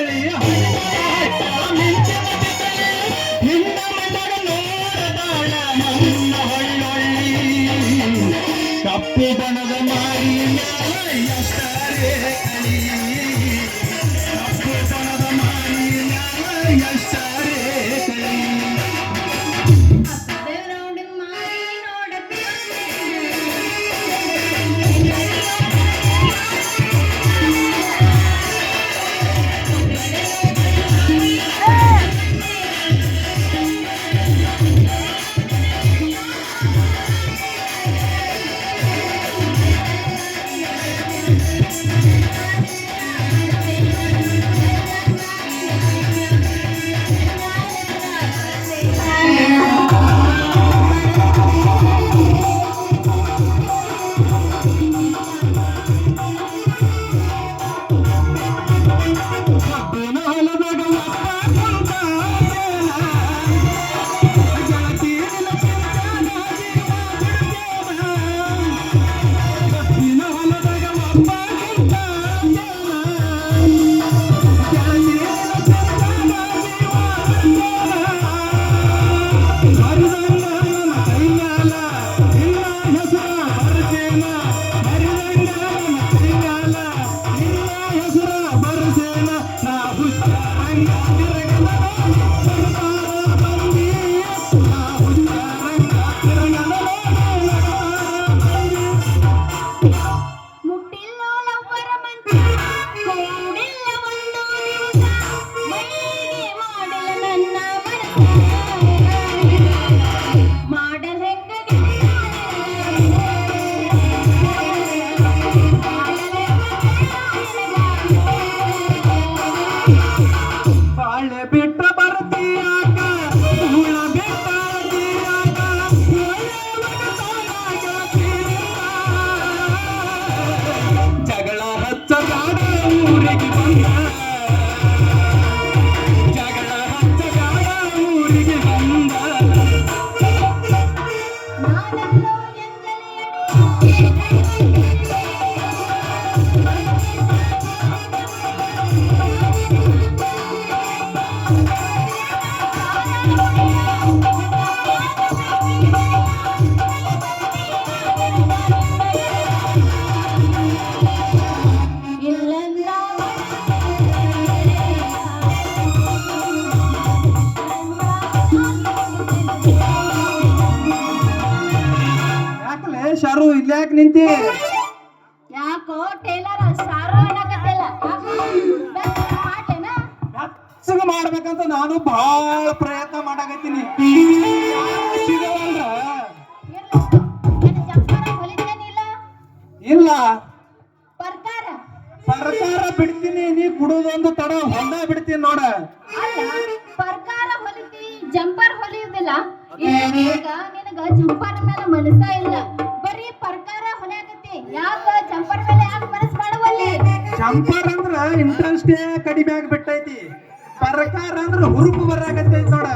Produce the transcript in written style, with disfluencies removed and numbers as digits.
ಬಿತ್ತಳಿ ಮಿಂಚಿನ ಬಿತ್ತಳಿ ಹಿಂದ ಮಂಡಗ ನೋಡದಾಳ ನನ್ನ ಹೊಳ್ಳೊಳ್ಳಿ ಕಪ್ಪು ಬಣದ ಮಾರಿ ಎಷ್ಟರೇ ಕಳಿ ಕಪ್ಪು ಬಣದ ಮಾರಿ ಎಷ್ಟರೇ ಕಳಿ ಶಾರು ಇಲ್ಯಾಕ ನಿಂತಿ ಯಾಕೋ ಟೇಲರ್ ಶಾರು ಅನ್ನಕತ್ತಿಲ್ಲ ಬೆಚ್ಚಗ ಮಾಡ್ಬೇಕಂತ ನಾನು ಬಹಳ ಪ್ರಯತ್ನ ಮಾಡಕತ್ತೀನಿ ಇಲ್ಲ ಸರ್ಕಾರ ಬಿಡ್ತೀನಿ ನೀ ಕುಡುದೊಂದು ತಡ ಹೊಂದ ಬಿಡ್ತೀನಿ ನೋಡ ಸರ್ಕಾರ ಹೊಲಿತಿ ಜಂಪರ್ ಹೊಲಿಯುದಿಲ್ಲ ಈಗ ನಿನಗ ಜಂಪರ್ ಮೇಲೆ ಮನಸ್ಸ ಇಲ್ಲ ಬರೀ ಸರ್ಕಾರ ಹೊಲಿಯಾಕತ್ತಿ ಯಾಕ ಜಂಪರ್ ಮೇಲೆ ಯಾಕೆ ಮನಸ್ಸು ಮಾಡುವಲ್ಲಿ ಜಂಪರ್ ಅಂದ್ರ ಇಂಟ್ರೆಸ್ಟ್ ಕಡಿಮೆ ಆಗಿಬಿಟ್ಟೈತಿ ಸರ್ಕಾರ ಅಂದ್ರ ಹುರುಪು ಬರಾಕತ್ತೈತಿ ನೋಡ